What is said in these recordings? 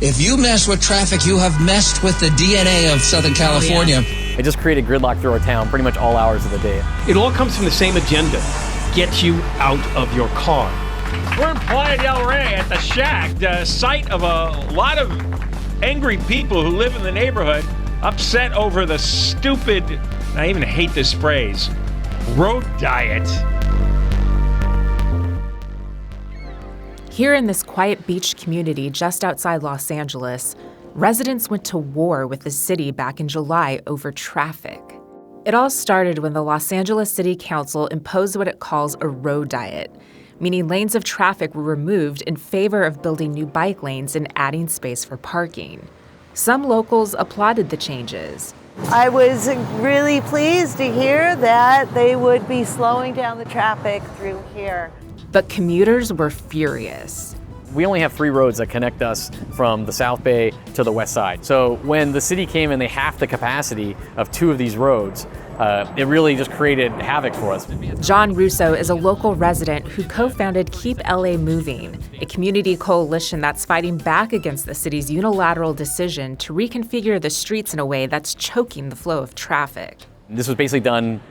If you mess with traffic, you have messed with the DNA of Southern California. Oh, yeah. It just created gridlock through our town pretty much all hours of the day. It all comes from the same agenda: get you out of your car. We're in Playa del Rey at the Shack, the site of a lot of angry people who live in the neighborhood, upset over the stupid, I even hate this phrase, road diet. Here in this quiet beach community just outside Los Angeles, residents went to war with the city back in July over traffic. It all started when the Los Angeles City Council imposed what it calls a road diet, meaning lanes of traffic were removed in favor of building new bike lanes and adding space for parking. Some locals applauded the changes. I was really pleased to hear that they would be slowing down the traffic through here. But commuters were furious. We only have 3 roads that connect us from the South Bay to the West Side. So when the city came and they halved the capacity of 2 of these roads, it really just created havoc for us. John Russo is a local resident who co-founded Keep L.A. Moving, a community coalition that's fighting back against the city's unilateral decision to reconfigure the streets in a way that's choking the flow of traffic. This was basically done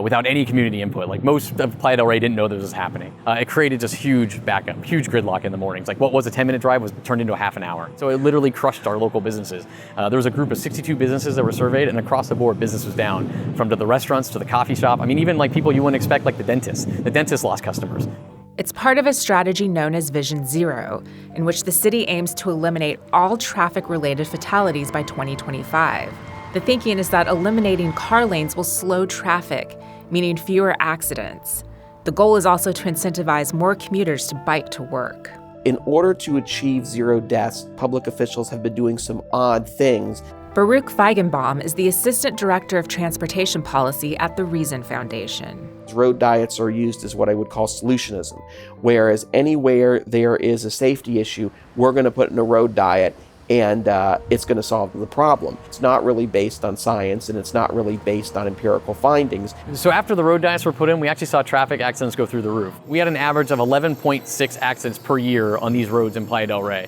without any community input. Like, most of Playa del Rey didn't know this was happening. It created just huge backup, huge gridlock in the mornings. Like, what was a 10-minute drive was turned into a half an hour. So it literally crushed our local businesses. There was a group of 62 businesses that were surveyed, and across the board, business was down, from to the restaurants to the coffee shop. I mean, even like people you wouldn't expect, like the dentist. The dentist lost customers. It's part of a strategy known as Vision Zero, in which the city aims to eliminate all traffic-related fatalities by 2025. The thinking is that eliminating car lanes will slow traffic, meaning fewer accidents. The goal is also to incentivize more commuters to bike to work. In order to achieve 0 deaths, public officials have been doing some odd things. Baruch Feigenbaum is the Assistant Director of Transportation Policy at the Reason Foundation. Road diets are used as what I would call solutionism, whereas anywhere there is a safety issue, we're going to put in a road diet, and it's going to solve the problem. It's not really based on science, and it's not really based on empirical findings. So after the road diets were put in, we actually saw traffic accidents go through the roof. We had an average of 11.6 accidents per year on these roads in Playa del Rey.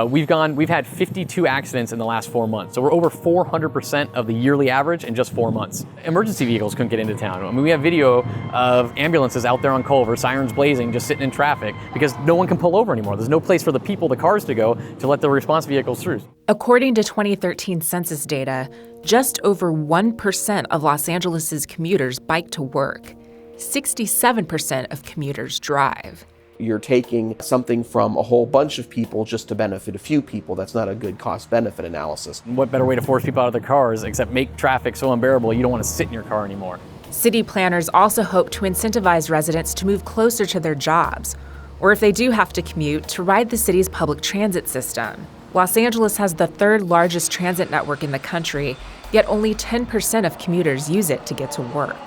We've had 52 accidents in the last 4 months. So we're over 400% of the yearly average in just 4 months. Emergency vehicles couldn't get into town. I mean, we have video of ambulances out there on Culver, sirens blazing, just sitting in traffic because no one can pull over anymore. There's no place for the people, the cars to go to let the response vehicles through. According to 2013 census data, just over 1% of Los Angeles' commuters bike to work. 67% of commuters drive. You're taking something from a whole bunch of people just to benefit a few people. That's not a good cost-benefit analysis. What better way to force people out of their cars except make traffic so unbearable you don't want to sit in your car anymore? City planners also hope to incentivize residents to move closer to their jobs, or if they do have to commute, to ride the city's public transit system. Los Angeles has the 3rd largest transit network in the country, yet only 10% of commuters use it to get to work.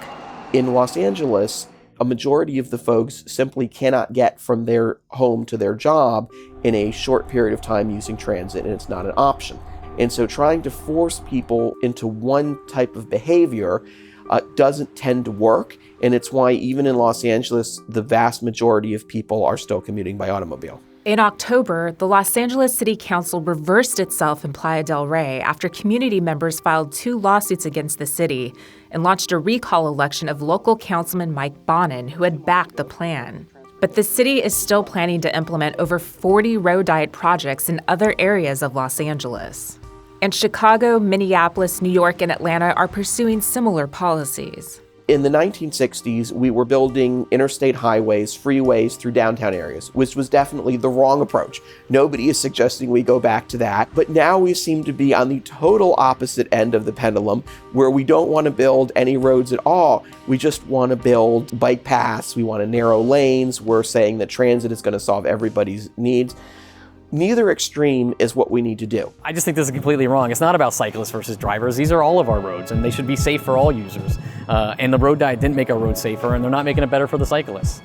In Los Angeles, a majority of the folks simply cannot get from their home to their job in a short period of time using transit, and it's not an option. And so trying to force people into one type of behavior doesn't tend to work, and it's why even in Los Angeles, the vast majority of people are still commuting by automobile. In October, the Los Angeles City Council reversed itself in Playa del Rey after community members filed 2 lawsuits against the city and launched a recall election of local councilman Mike Bonin, who had backed the plan. But the city is still planning to implement over 40 road diet projects in other areas of Los Angeles. And Chicago, Minneapolis, New York, and Atlanta are pursuing similar policies. In the 1960s, we were building interstate highways, freeways through downtown areas, which was definitely the wrong approach. Nobody is suggesting we go back to that. But now we seem to be on the total opposite end of the pendulum, where we don't want to build any roads at all. We just want to build bike paths. We want to narrow lanes. We're saying that transit is going to solve everybody's needs. Neither extreme is what we need to do. I just think this is completely wrong. It's not about cyclists versus drivers. These are all of our roads, and they should be safe for all users. And the road diet didn't make our roads safer, and they're not making it better for the cyclists.